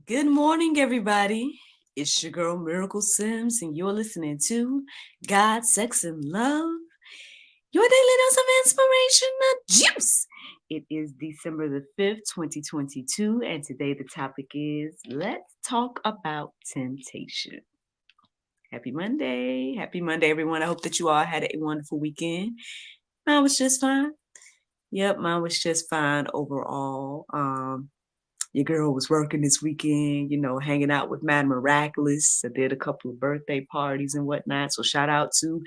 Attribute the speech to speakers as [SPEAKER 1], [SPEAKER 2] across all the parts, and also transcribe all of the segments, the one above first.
[SPEAKER 1] Good morning, everybody. It's your girl Miracle Sims, and you're listening to God, Sex, and Love, your daily dose of inspirational juice. It is December the 5th, 2022, and today the topic is let's talk about temptation. Happy Monday. Happy Monday, everyone. I hope that you all had a wonderful weekend. Mine was just fine. Yep, mine was just fine overall. Your girl was working this weekend, hanging out with Mad Miraculous. I did a couple of birthday parties and whatnot. So shout out to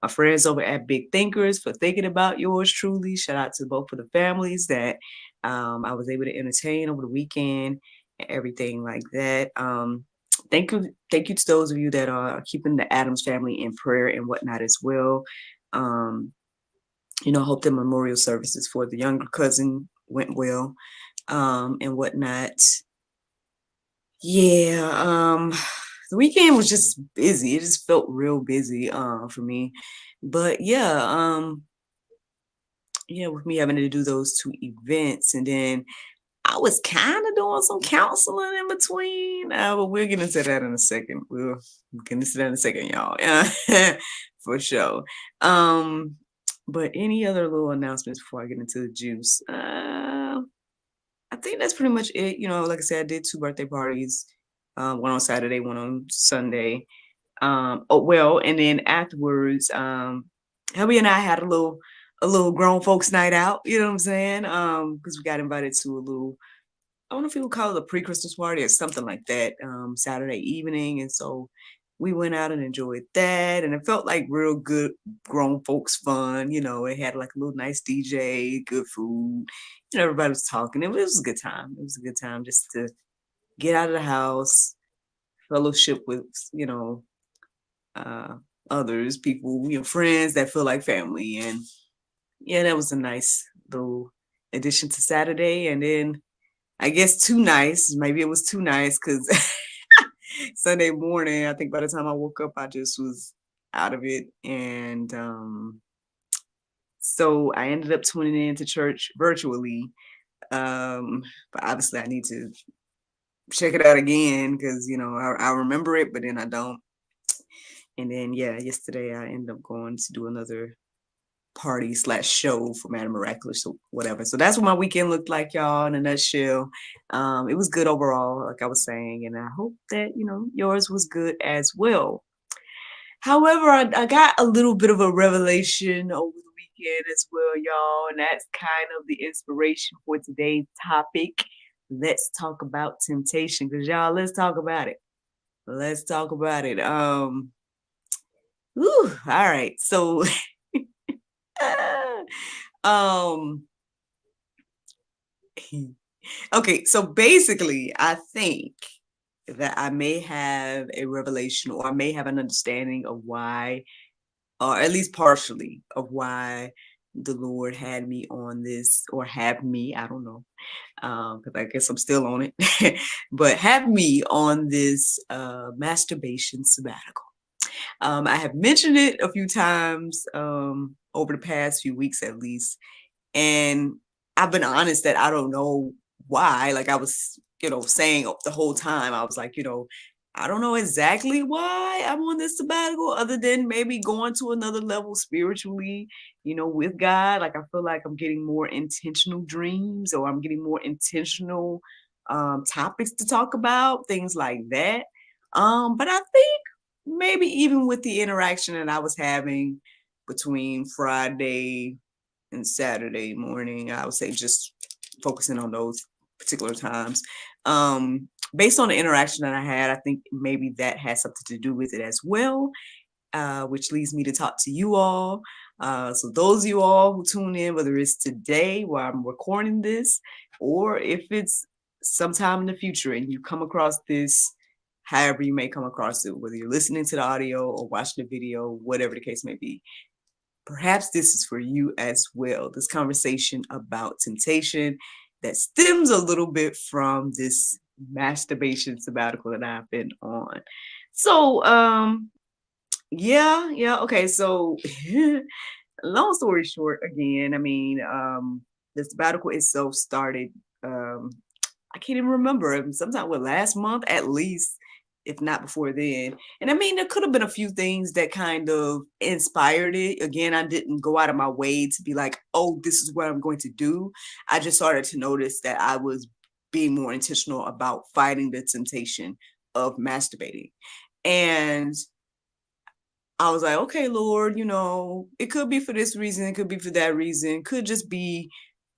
[SPEAKER 1] my friends over at Big Thinkers for thinking about yours truly. Shout out to both of the families that I was able to entertain over the weekend and everything like that. Thank you to those of you that are keeping the Adams family in prayer and whatnot as well. Um, hope the memorial services for the younger cousin went well and whatnot. Yeah, the weekend was just busy. It just felt real busy for me. But yeah, with me having to do those two events, and then I was kind of doing some counseling in between. But we'll get into that in a second. We'll get into that in a second, y'all. For sure. But any other little announcements before I get into the juice? I think that's pretty much it. Like I said, I did two birthday parties, one on Saturday, one on Sunday. And then afterwards, Hubby and I had a little grown folks night out. You know what I'm saying? Because we got invited to a little, I don't know if you would call it a pre-Christmas party or something like that, Saturday evening. And so we went out and enjoyed that. And it felt like real good grown folks fun. It had like a little nice DJ, good food. Everybody was talking. It was a good time. It was a good time just to get out of the house, fellowship with, uh, others, people, friends that feel like family. And yeah, that was a nice little addition to Saturday. And then I guess too nice. Maybe it was too nice because Sunday morning, I think by the time I woke up, I just was out of it. And so I ended up tuning in to church virtually. But obviously, I need to check it out again because, I remember it, but then I don't. And then, yeah, yesterday I ended up going to do another party/show for Madam Miraculous or whatever. So that's what my weekend looked like, y'all, in a nutshell. It was good overall, like I was saying, and I hope that, yours was good as well. However, I got a little bit of a revelation over the weekend as well, y'all, and that's kind of the inspiration for today's topic. Let's talk about temptation, because y'all, let's talk about it. Let's talk about it. All right. So um okay, so basically I think that I may have a revelation, or I may have an understanding of why, or at least partially of why the Lord had me on this, or have me, I don't know, because I guess I'm still on it, but have me on this masturbation sabbatical. I have mentioned it a few times over the past few weeks at least, and I've been honest that I don't know why. Like I was, saying the whole time, I was like, I don't know exactly why I'm on this sabbatical, other than maybe going to another level spiritually, with God. Like I feel like I'm getting more intentional dreams, or I'm getting more intentional topics to talk about, things like that. But I think maybe even with the interaction that I was having between Friday and Saturday morning, I would say just focusing on those particular times. Based on the interaction that I had, I think maybe that has something to do with it as well, which leads me to talk to you all. So those of you all who tune in, whether it's today while I'm recording this, or if it's sometime in the future and you come across this, however you may come across it, whether you're listening to the audio or watching the video, whatever the case may be, perhaps this is for you as well. This conversation about temptation that stems a little bit from this masturbation sabbatical that I've been on. So, yeah. Okay. So, long story short, again, I mean, the sabbatical itself started, I can't even remember, sometime last month at least, if not before then. And I mean, there could have been a few things that kind of inspired it. Again, I didn't go out of my way to be like, oh, this is what I'm going to do. I just started to notice that I was being more intentional about fighting the temptation of masturbating. And I was like, okay, Lord, it could be for this reason, it could be for that reason, could just be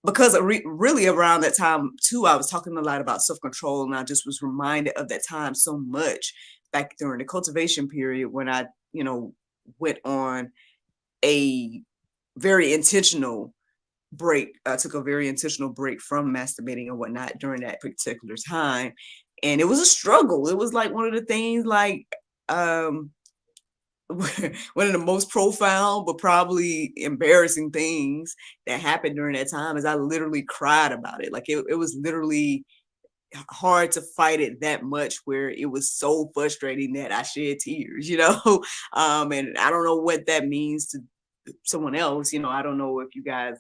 [SPEAKER 1] because really around that time too, I was talking a lot about self-control, and I just was reminded of that time so much back during the cultivation period when I, went on a very intentional break. I took a very intentional break from masturbating and whatnot during that particular time. And it was a struggle. It was like one of the things like, one of the most profound but probably embarrassing things that happened during that time is I literally cried about it. Like it was literally hard to fight it that much where it was so frustrating that I shed tears, and I don't know what that means to someone else. I don't know if you guys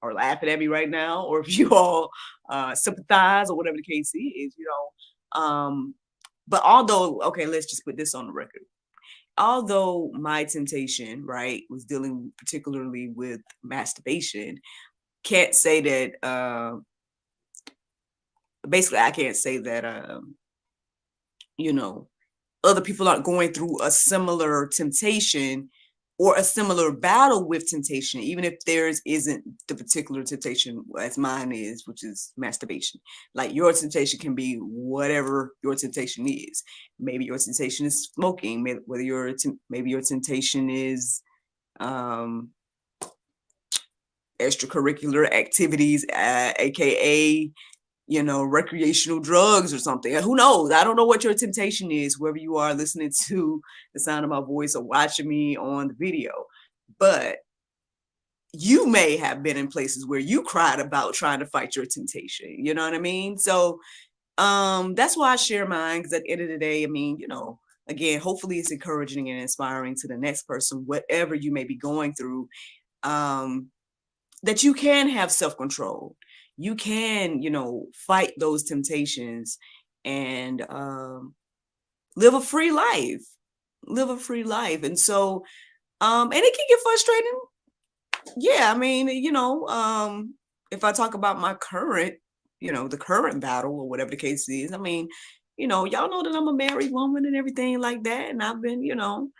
[SPEAKER 1] are laughing at me right now or if you all sympathize or whatever the case is. But although, okay, let's just put this on the record. Although my temptation, right, was dealing particularly with masturbation, can't say that, basically, I can't say that, other people aren't going through a similar temptation or a similar battle with temptation, even if theirs isn't the particular temptation as mine is, which is masturbation. Like your temptation can be whatever your temptation is. Maybe your temptation is smoking. Maybe your temptation is extracurricular activities, aka recreational drugs or something. Who knows? I don't know what your temptation is, whoever you are listening to the sound of my voice or watching me on the video. But you may have been in places where you cried about trying to fight your temptation. You know what I mean? So that's why I share mine, because at the end of the day, I mean, again, hopefully it's encouraging and inspiring to the next person, whatever you may be going through, that you can have self-control. You can, fight those temptations and live a free life. Live a free life. And so, and it can get frustrating. Yeah, I mean, if I talk about my current, the current battle or whatever the case is, I mean, y'all know that I'm a married woman and everything like that. And I've been, and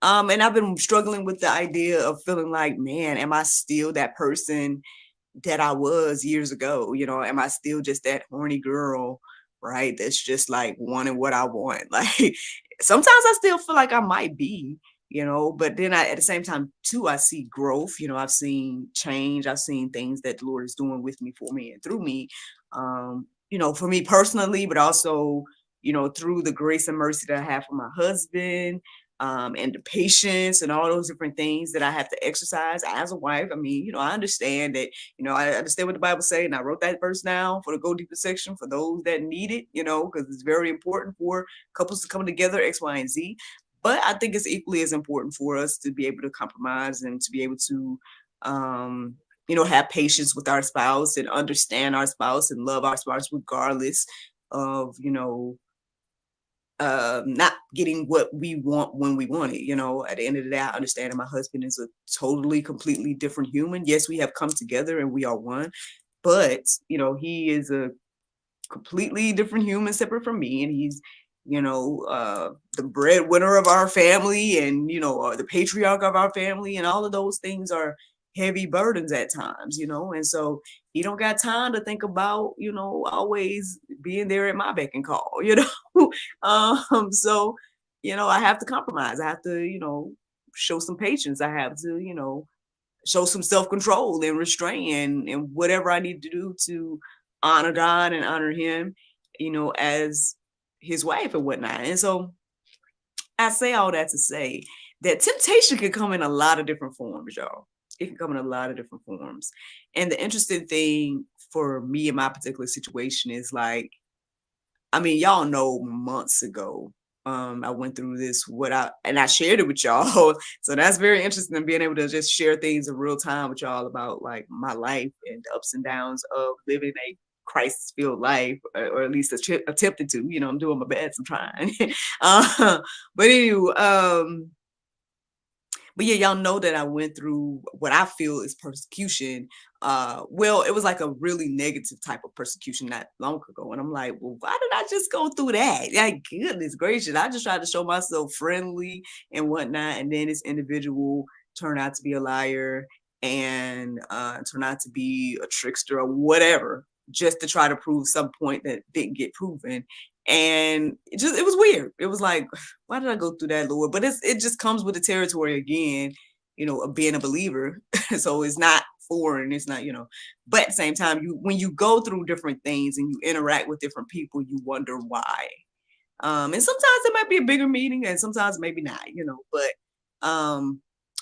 [SPEAKER 1] I've been struggling with the idea of feeling like, man, am I still that person that I was years ago? Am I still just that horny girl, right? That's just like wanting what I want. Like sometimes I still feel like I might be, but then at the same time too, I see growth. I've seen change. I've seen things that the Lord is doing with me, for me, and through me. For me personally, but also, through the grace and mercy that I have for my husband, and the patience and all those different things that I have to exercise as a wife. I mean, I understand that, I understand what the Bible says, and I wrote that verse down for the Go Deeper section for those that need it, because it's very important for couples to come together, X, Y, and Z. But I think it's equally as important for us to be able to compromise and to be able to, have patience with our spouse and understand our spouse and love our spouse regardless of, not getting what we want when we want it. At the end of the day, I understand that my husband is a totally, completely different human. Yes, we have come together and we are one, but he is a completely different human separate from me, and he's the breadwinner of our family, and the patriarch of our family, and all of those things are heavy burdens at times, and so he don't got time to think about always being there at my beck and call. So I have to compromise. I have to show some patience. I have to show some self-control and restraint and whatever I need to do to honor God and honor him, as his wife and whatnot. And so I say all that to say that temptation can come in a lot of different forms, y'all. It can come in a lot of different forms. And the interesting thing for me in my particular situation is like, I mean, y'all know months ago, I went through this, and I shared it with y'all. So that's very interesting, being able to just share things in real time with y'all about like my life and the ups and downs of living a Christ-filled life, or at least attempted to. I'm doing my best. I'm trying. uh, but anyway, but yeah, y'all know that I went through what I feel is persecution. Well, it was like a really negative type of persecution not long ago. And I'm like, well, why did I just go through that? Like, goodness gracious. I just tried to show myself friendly and whatnot. And then this individual turned out to be a liar and turned out to be a trickster or whatever, just to try to prove some point that didn't get proven. And it was weird. It was like, why did I go through that, Lord? But it just comes with the territory again, of being a believer. So it's not foreign. It's not, but at the same time, when you go through different things and you interact with different people, you wonder why. And sometimes it might be a bigger meeting and sometimes maybe not, but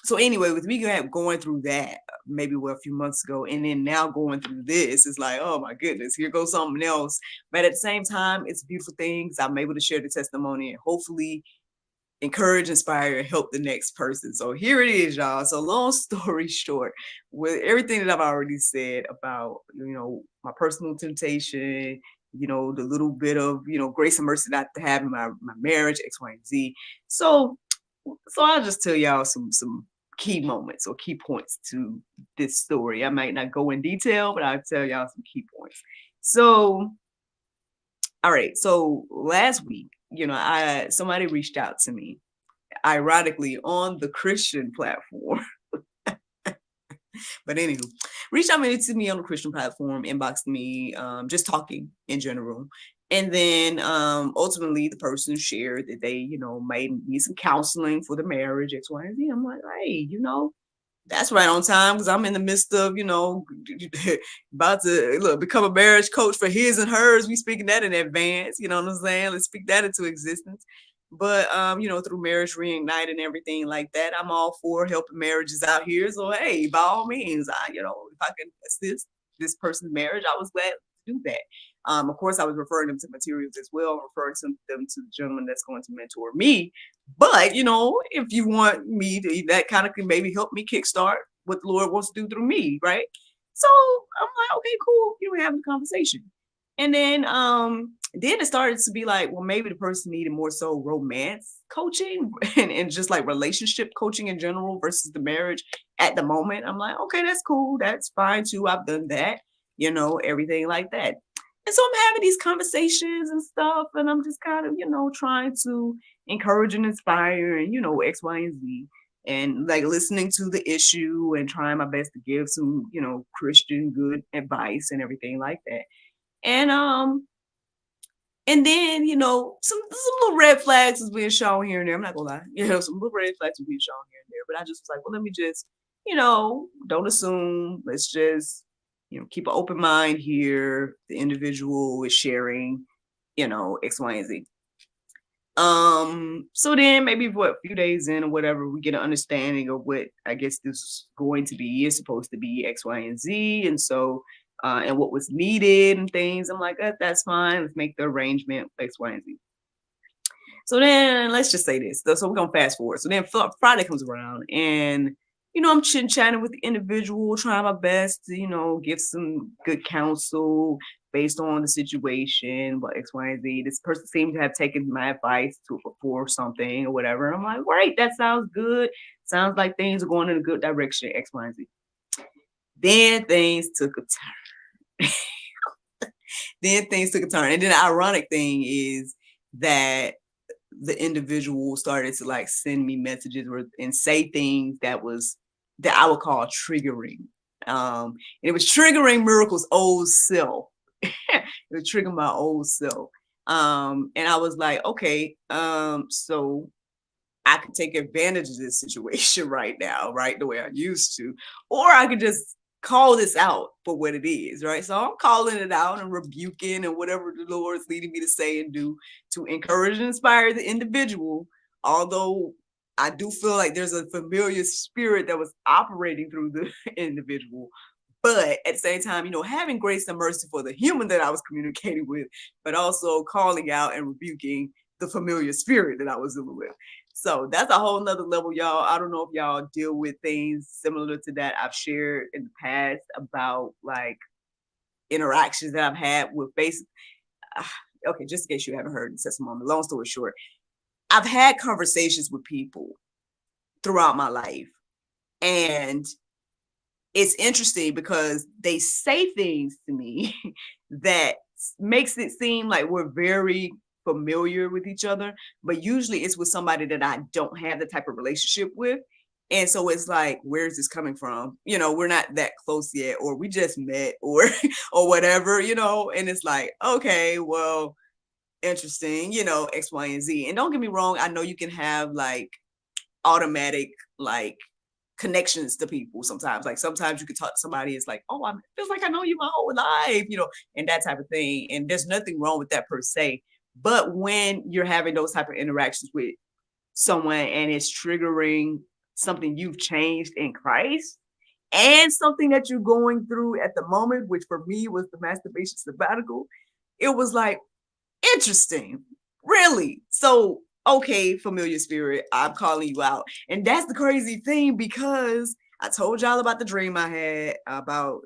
[SPEAKER 1] so anyway, with me going through that maybe a few months ago, and then now going through this, it's like, oh my goodness, here goes something else. But at the same time, it's beautiful things. I'm able to share the testimony and hopefully encourage, inspire, and help the next person. So here it is, y'all. So long story short, with everything that I've already said about, my personal temptation, the little bit of, grace and mercy that I have in my marriage, X, Y, and Z. So I'll just tell y'all some key moments or key points to this story. I might not go in detail, but I'll tell y'all some key points. So, all right. So last week, somebody reached out to me, ironically, on the Christian platform. But anywho, reached out to me on the Christian platform, inboxed me, just talking in general. And then ultimately the person shared that they, might need some counseling for the marriage, X, Y, and Z. I'm like, hey, that's right on time because I'm in the midst of, about to become a marriage coach for his and hers. We speaking that in advance, you know what I'm saying? Let's speak that into existence. But through Marriage Reignite and everything like that, I'm all for helping marriages out here. So hey, by all means, if I can assist this person's marriage, I was glad to do that. Of course, I was referring them to materials as well, referring them to the gentleman that's going to mentor me. But if you want me to, that kind of can maybe help me kickstart what the Lord wants to do through me, right? So I'm like, okay, cool. We're having a conversation. And then it started to be like, well, maybe the person needed more so romance coaching and just like relationship coaching in general versus the marriage at the moment. I'm like, okay, that's cool. That's fine too. I've done that, everything like that. And so I'm having these conversations and stuff, and I'm just kind of, trying to encourage and inspire and, X, Y, and Z. And like listening to the issue and trying my best to give some, Christian good advice and everything like that. And then, some little red flags is being shown here and there. I'm not gonna lie, some little red flags are being shown here and there. But I just was like, well, let me just, don't assume. Let's just, keep an open mind here. The individual is sharing, X, Y, and Z. So then maybe a few days in or whatever, we get an understanding of what I guess this is going to be, is supposed to be X, Y, and Z. And so, and what was needed and things. I'm like, that's fine. Let's make the arrangement X, Y, and Z. So then let's just say this. So we're going to fast forward. So then Friday comes around and, I'm chit-chatting with the individual, trying my best to, give some good counsel based on the situation, but X, Y, and Z. This person seemed to have taken my advice for something or whatever. And I'm like, right, that sounds good. Sounds like things are going in a good direction, X, Y, and Z. Then things took a turn. And then the ironic thing is that the individual started to like send me messages and say things that I would call triggering. And it was triggering Miracle's old self. It was triggering my old self. And I was like, okay, so I could take advantage of this situation right now, right? The way I used to, or I could just call this out for what it is, right? So I'm calling it out and rebuking and whatever the Lord is leading me to say and do to encourage and inspire the individual. Although I do feel like there's a familiar spirit that was operating through the individual. But at the same time, having grace and mercy for the human that I was communicating with, but also calling out and rebuking the familiar spirit that I was dealing with. So that's a whole nother level, y'all. I don't know if y'all deal with things similar to that I've shared in the past about like interactions that I've had with okay, just in case you haven't heard the testimony, long story short, I've had conversations with people throughout my life, and it's interesting because they say things to me that makes it seem like we're very familiar with each other, but usually it's with somebody that I don't have the type of relationship with. And so it's like, where's this coming from? We're not that close yet, or we just met, or or whatever, and it's like, okay, well, interesting, X, Y, and Z. And don't get me wrong, I know you can have like automatic like connections to people sometimes. Like sometimes you could talk to somebody, it's like, oh, I feels like I know you my whole life, and that type of thing. And there's nothing wrong with that per se. But when you're having those type of interactions with someone and it's triggering something you've changed in Christ and something that you're going through at the moment, which for me was the masturbation sabbatical, it was like, interesting, really. So, okay, familiar spirit, I'm calling you out. And that's the crazy thing, because I told y'all about the dream I had about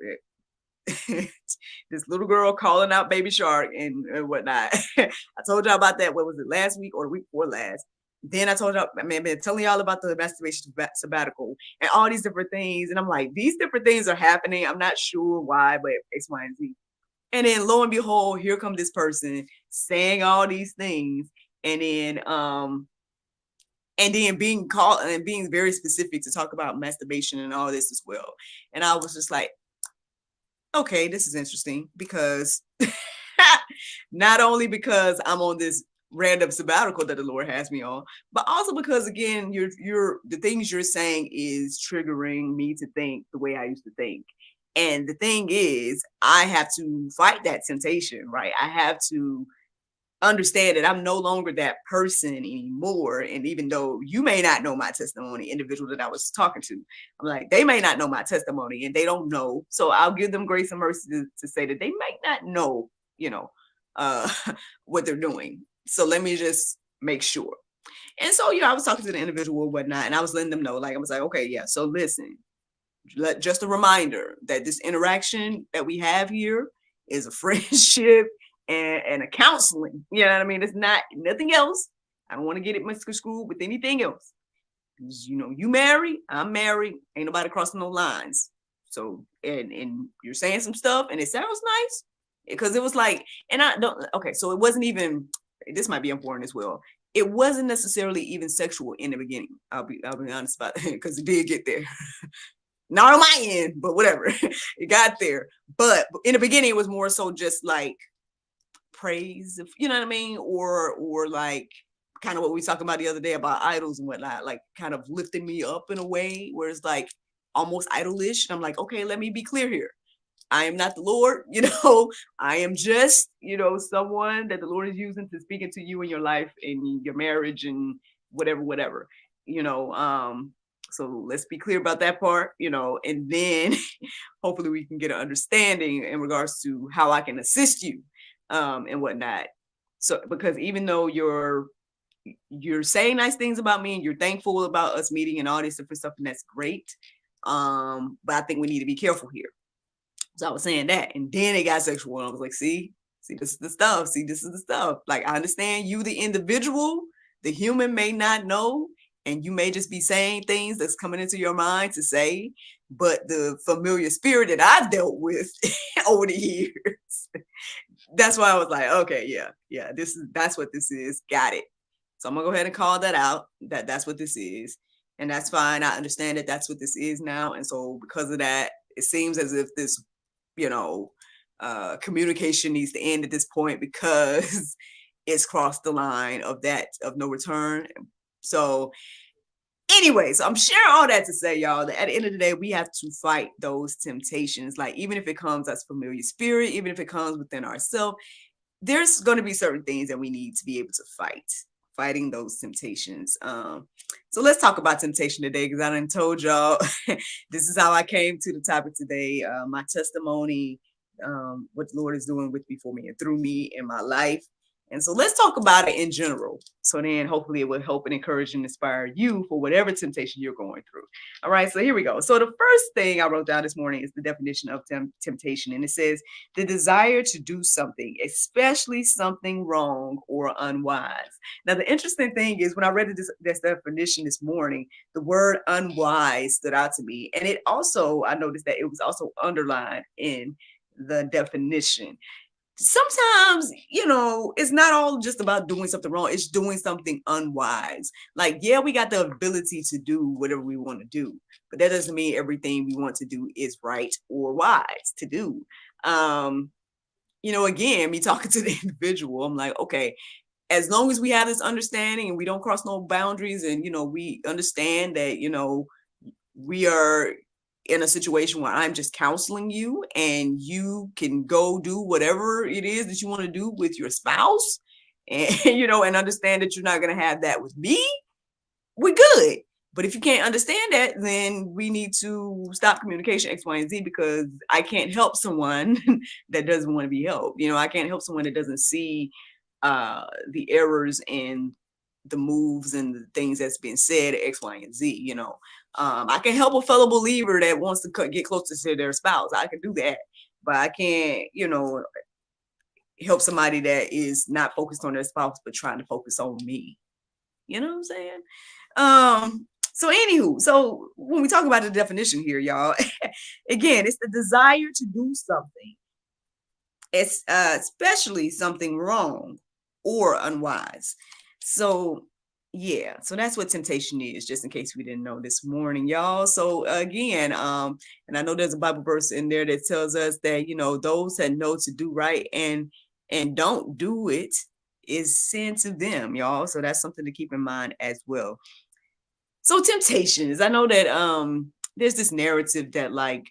[SPEAKER 1] this little girl calling out baby shark and whatnot. I told y'all about that. What was it, last week or the week before last? Then I told y'all, I've been telling y'all about the masturbation sabbatical and all these different things. And I'm like, these different things are happening. I'm not sure why, but X, Y, and Z. And then lo and behold, here come this person saying all these things, and then being called and being very specific to talk about masturbation and all this as well. And I was just like, okay, this is interesting, because not only because I'm on this random sabbatical that the Lord has me on, but also because, again, you're the things you're saying is triggering me to think the way I used to think. And the thing is, I have to fight that temptation, right? I have to understand that I'm no longer that person anymore. And even though you may not know my testimony, individual that I was talking to, I'm like, they may not know my testimony and they don't know. So I'll give them grace and mercy to say that they might not know, uh, what they're doing. So let me just make sure. And so, I was talking to the individual and whatnot, and I was letting them know, like, I was like, okay, yeah, so listen, just a reminder that this interaction that we have here is a friendship and a counseling. You know what I mean? It's not nothing else. I don't want to get it misconstrued with anything else. You married, I'm married, ain't nobody crossing no lines. So, and you're saying some stuff and it sounds nice, because it was like, and I don't, okay, so it wasn't even, this might be important as well. It wasn't necessarily even sexual in the beginning. I'll be honest about that, because it did get there. Not on my end, but whatever. It got there. But in the beginning, it was more so just like praise, you know what I mean? Or like kind of what we talked about the other day about idols and whatnot, like kind of lifting me up in a way where it's like almost idolish. And I'm like, okay, let me be clear here. I am not the Lord, I am just, someone that the Lord is using to speak into you in your life and your marriage and whatever, so let's be clear about that part, and then hopefully we can get an understanding in regards to how I can assist you, and whatnot. So, because even though you're saying nice things about me and you're thankful about us meeting and all this different stuff, and that's great. But I think we need to be careful here. So I was saying that, and then it got sexual. And I was like, see, this is the stuff. See, this is the stuff. Like, I understand you, the individual, the human may not know, and you may just be saying things that's coming into your mind to say, but the familiar spirit that I've dealt with over the years, that's why I was like, okay, yeah, that's what this is. Got it. So I'm gonna go ahead and call that out, that's what this is. And that's fine. I understand that that's what this is now. And so because of that, it seems as if this, communication needs to end at this point, because it's crossed the line of no return. So anyways, I'm sharing all that to say, y'all, that at the end of the day, we have to fight those temptations. Like, even if it comes as familiar spirit, even if it comes within ourselves, there's going to be certain things that we need to be able to fighting those temptations. So let's talk about temptation today, because I done told y'all this is how I came to the topic today. My testimony, what the Lord is doing with me, for me, and through me in my life. And so let's talk about it in general. So then hopefully it will help and encourage and inspire you for whatever temptation you're going through. All right, so here we go. So the first thing I wrote down this morning is the definition of temptation. And it says the desire to do something, especially something wrong or unwise. Now, the interesting thing is when I read this definition this morning, the word unwise stood out to me. And it also, I noticed that it was also underlined in the definition. Sometimes, it's not all just about doing something wrong. It's doing something unwise. Like, yeah, we got the ability to do whatever we want to do, but that doesn't mean everything we want to do is right or wise to do. Again, me talking to the individual, I'm like, okay, as long as we have this understanding and we don't cross no boundaries, and we understand that we are in a situation where I'm just counseling you and you can go do whatever it is that you want to do with your spouse, and and understand that you're not going to have that with me, we're good. But if you can't understand that, then we need to stop communication X, Y, and Z, because I can't help someone that doesn't want to be helped. I can't help someone that doesn't see the errors in the moves and the things that's been said, X, Y, and Z. I can help a fellow believer that wants to get closer to their spouse. I can do that, but I can't, help somebody that is not focused on their spouse, but trying to focus on me. You know what I'm saying? So anywho, so when we talk about the definition here, y'all, again, it's the desire to do something. It's especially something wrong or unwise. So yeah, so that's what temptation is, just in case we didn't know this morning, y'all. So again, and I know there's a Bible verse in there that tells us that those that know to do right and don't do it is sin to them, y'all. So that's something to keep in mind as well. So temptations, I know that there's this narrative that, like,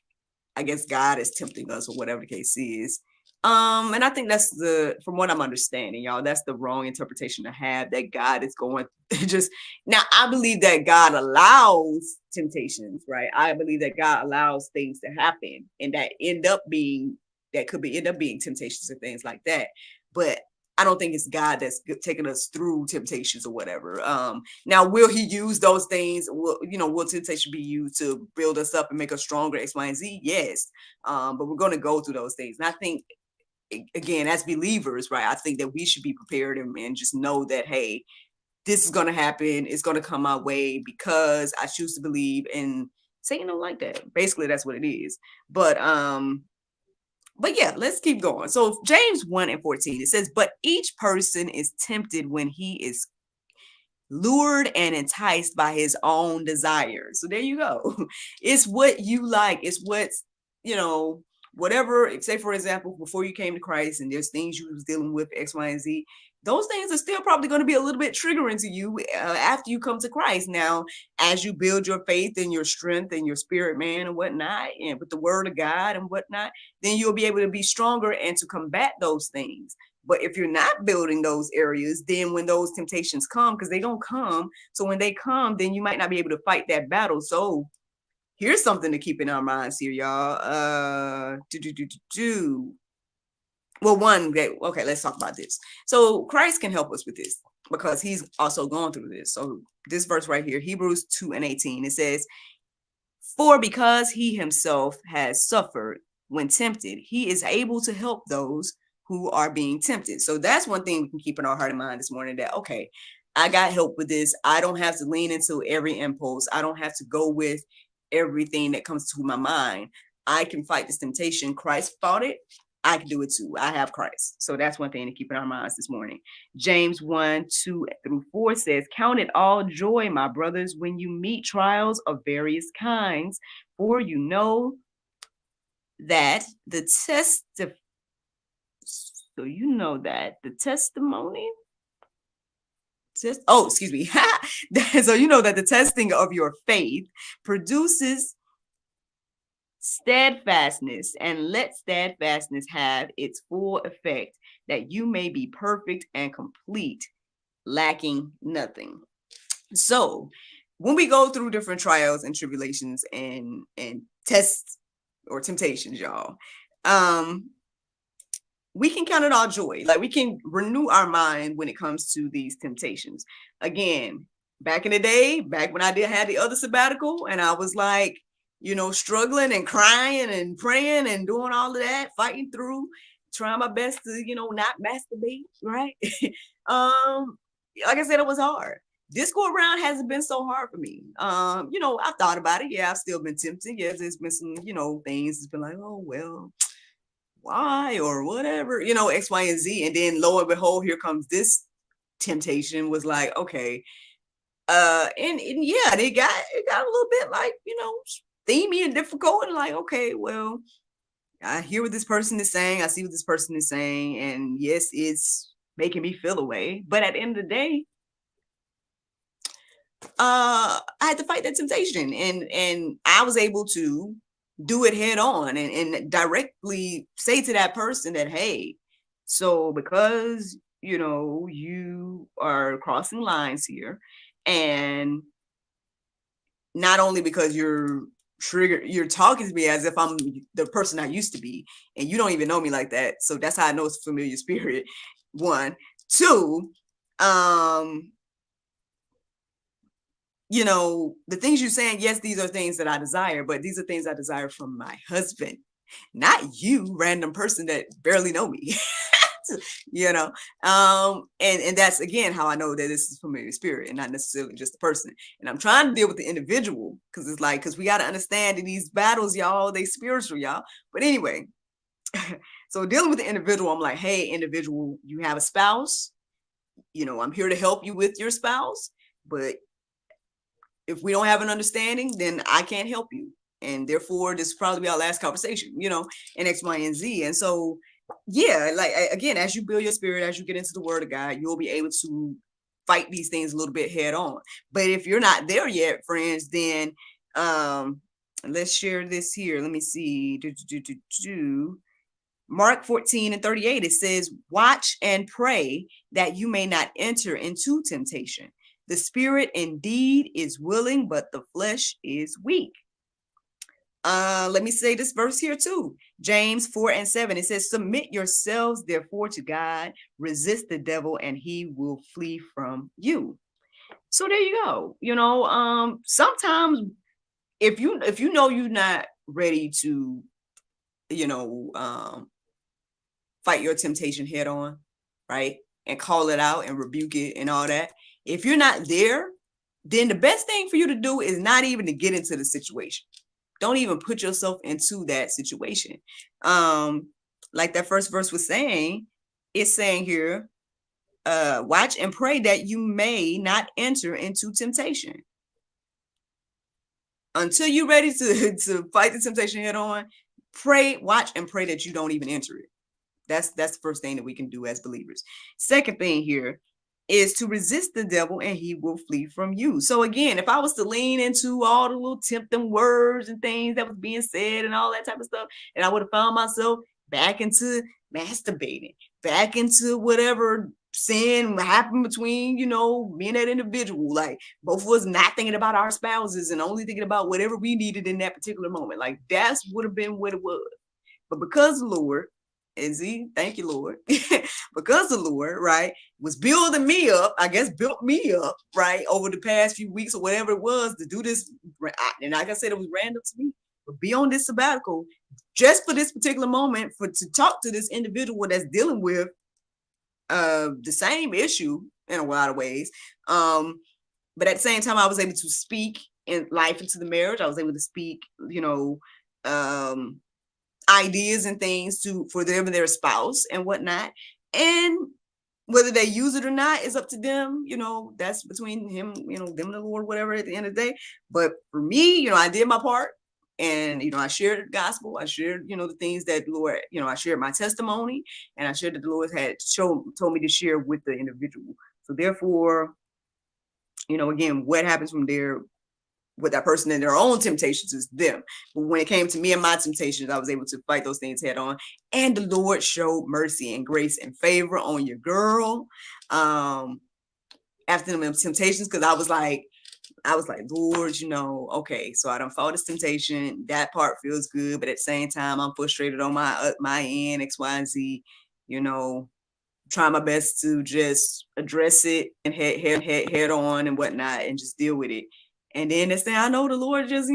[SPEAKER 1] I guess God is tempting us or whatever the case is. And I think that's from what I'm understanding, y'all, that's the wrong interpretation to have, that God is going just now. I believe that God allows temptations, right? I believe that God allows things to happen and that end up being temptations and things like that. But I don't think it's God that's taking us through temptations or whatever. Now, will he use those things? Will temptation be used to build us up and make us stronger, X, Y, and Z? Yes. But we're going to go through those things. And I think, again, as believers, right, I think that we should be prepared and just know that, hey, this is going to happen. It's going to come my way because I choose to believe, and Satan don't like that. Basically, that's what it is. But yeah, let's keep going. So James 1:14, it says, but each person is tempted when he is lured and enticed by his own desires. So there you go. It's what you like. It's what's, whatever, say for example, before you came to Christ and there's things you was dealing with, X, Y, and Z, those things are still probably going to be a little bit triggering to you after you come to Christ. Now, as you build your faith and your strength and your spirit, man, and whatnot, and with the word of God and whatnot, then you'll be able to be stronger and to combat those things. But if you're not building those areas, then when those temptations come, because they don't come, so when they come, then you might not be able to fight that battle. So here's something to keep in our minds here, y'all. Well, okay, let's talk about this. So Christ can help us with this because he's also gone through this. So this verse right here, Hebrews 2:18, it says, for because he himself has suffered when tempted, he is able to help those who are being tempted. So that's one thing we can keep in our heart and mind this morning, that, okay, I got help with this. I don't have to lean into every impulse. I don't have to go with everything that comes to my mind. I can fight this temptation. Christ fought it. I can do it too. I have Christ. So that's one thing to keep in our minds this morning. James 1:2-4 says, count it all joy, my brothers, when you meet trials of various kinds, for you know that the testimony. Excuse me. So you know that the testing of your faith produces steadfastness, and let steadfastness have its full effect, that you may be perfect and complete, lacking nothing. So when we go through different trials and tribulations and tests or temptations, y'all, we can count it all joy. Like, we can renew our mind when it comes to these temptations. Again, back in the day, back when I did have the other sabbatical, and I was like, struggling and crying and praying and doing all of that, fighting through, trying my best to, not masturbate, right? Like I said, it was hard. This go around hasn't been so hard for me. I've thought about it. Yeah, I've still been tempted. Yes, there's been some, things. It's been like, oh, well, why or whatever, X, Y, and Z. And then lo and behold, here comes this temptation. Was like, okay. And yeah, it got a little bit like, steamy and difficult. And like, okay, well, I hear what this person is saying. I see what this person is saying. And yes, it's making me feel away. But at the end of the day, I had to fight that temptation, and I was able to do it head on and directly say to that person that, hey, so because you are crossing lines here, and not only because you're talking to me as if I'm the person I used to be, and you don't even know me like that. So that's how I know it's a familiar spirit. One, two, the things you're saying, yes, these are things that I desire, but these are things I desire from my husband, not you, random person that barely know me. And that's, again, how I know that this is familiar spirit and not necessarily just the person. And I'm trying to deal with the individual, because we got to understand that these battles, y'all, they spiritual, y'all. But anyway, so dealing with the individual, I'm like, hey, individual, you have a spouse, I'm here to help you with your spouse, but if we don't have an understanding, then I can't help you. And therefore, this will probably be our last conversation, and X, Y, and Z. And so, yeah, like, again, as you build your spirit, as you get into the word of God, you'll be able to fight these things a little bit head on. But if you're not there yet, friends, then let's share this here. Let me see. Mark 14:38, it says, watch and pray that you may not enter into temptation. The spirit indeed is willing, but the flesh is weak. Let me say this verse here too. James 4:7. It says, submit yourselves therefore to God, resist the devil, and he will flee from you. So there you go. Sometimes if you know you're not ready to, fight your temptation head on, right? And call it out and rebuke it and all that. If you're not there, then the best thing for you to do is not even to get into the situation. Don't even put yourself into that situation. Like that first verse was saying, it's saying here, watch and pray that you may not enter into temptation. Until you're ready to fight the temptation head on, pray, watch, and pray that you don't even enter it. That's the first thing that we can do as believers. Second thing here is to resist the devil and he will flee from you. So again, if I was to lean into all the little tempting words and things that was being said and all that type of stuff, and I would have found myself back into masturbating, back into whatever sin happened between, me and that individual, like both of us not thinking about our spouses and only thinking about whatever we needed in that particular moment. Like that's would have been what it was. But because the Lord, and see, thank you, Lord, because the Lord, right, was building me up, I guess built me up, right, over the past few weeks or whatever it was to do this. And like I said, it was random to me, but be on this sabbatical just for this particular moment, to talk to this individual that's dealing with the same issue in a lot of ways. But at the same time, I was able to speak in life into the marriage. I was able to speak, ideas and things for them and their spouse and whatnot. And whether they use it or not is up to them. That's between him, them and the Lord, whatever, at the end of the day. But for me, I did my part. And, I shared the gospel. I shared, the things that the Lord, I shared my testimony, and I shared that the Lord had told me to share with the individual. So therefore, again, what happens from there with that person and their own temptations is them. But when it came to me and my temptations, I was able to fight those things head on. And the Lord showed mercy and grace and favor on your girl. After them temptations, because I was like, Lord, okay, so I don't follow this temptation. That part feels good, but at the same time, I'm frustrated on my end, X, Y, and Z. try my best to just address it and head on and whatnot and just deal with it. And then next thing I know, the Lord just,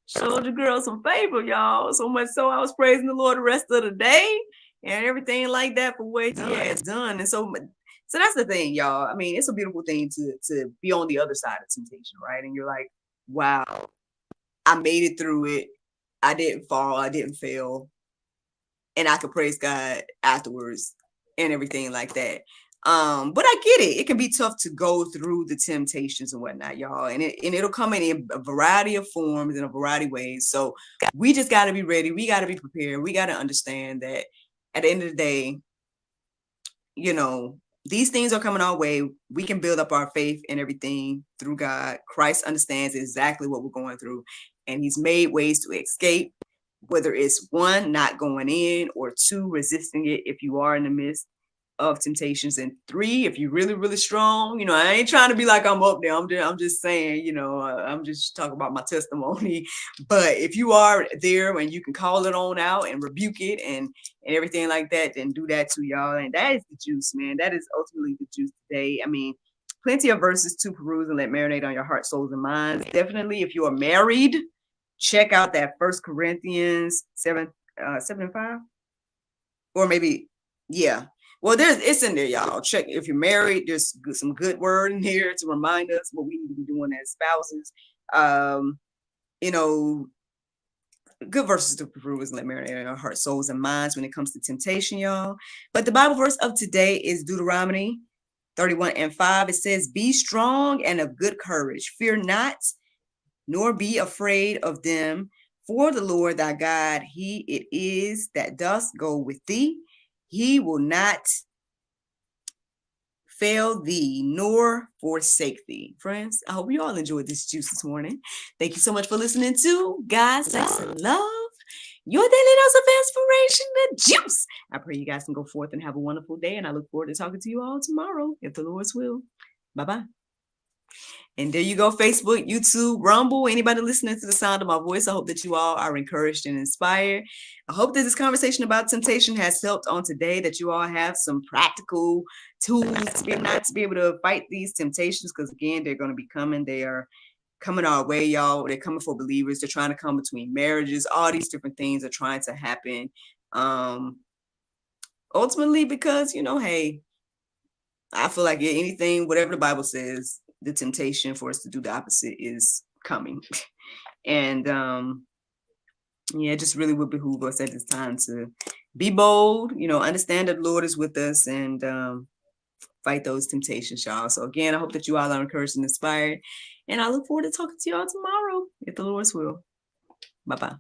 [SPEAKER 1] showed the girl some favor, y'all. So much so I was praising the Lord the rest of the day and everything like that for what he has done. And so that's the thing, y'all. I mean, it's a beautiful thing to be on the other side of temptation, right? And you're like, wow, I made it through it. I didn't fall. I didn't fail. And I could praise God afterwards and everything like that. But I get it. It can be tough to go through the temptations and whatnot, y'all. And it'll come in a variety of forms in a variety of ways. So we just got to be ready. We got to be prepared. We got to understand that at the end of the day, these things are coming our way. We can build up our faith and everything through God. Christ understands exactly what we're going through, and he's made ways to escape, whether it's one, not going in, or two, resisting it if you are in the midst of temptations, and three, if you're really, really strong. I ain't trying to be like I'm up there. I'm just saying, I'm just talking about my testimony. But if you are there and you can call it on out and rebuke it and everything like that, then do that too, y'all. And that is the juice, man. That is ultimately the juice today. I mean, plenty of verses to peruse and let marinate on your heart, souls, and minds. Definitely, if you are married, check out that 1 Corinthians 7 and 5. Or maybe, yeah. Well, it's in there, y'all. Check if you're married. There's some good word in here to remind us what we need to be doing as spouses. Good verses to peruse and let marinate in our heart, souls, and minds when it comes to temptation, y'all. But the Bible verse of today is Deuteronomy 31:5. It says, "Be strong and of good courage. Fear not, nor be afraid of them. For the Lord thy God, he it is that doth go with thee. He will not fail thee, nor forsake thee." Friends, I hope you all enjoyed this juice this morning. Thank you so much for listening to God, Sex, and Love, your daily dose of inspiration, the juice. I pray you guys can go forth and have a wonderful day, and I look forward to talking to you all tomorrow, if the Lord's will. Bye-bye. And there you go, Facebook, YouTube, Rumble, anybody listening to the sound of my voice. I hope that you all are encouraged and inspired. I hope that this conversation about temptation has helped on today, that you all have some practical tools to be able to fight these temptations, because again, they're going to be coming. They are coming our way, y'all. They're coming for believers. They're trying to come between marriages. All these different things are trying to happen. Ultimately, because, hey, I feel like anything, whatever the Bible says, the temptation for us to do the opposite is coming. And it just really would behoove us at this time to be bold, understand that the Lord is with us, and fight those temptations, y'all. So again, I hope that you all are encouraged and inspired, and I look forward to talking to y'all tomorrow, if the Lord's will. Bye-bye.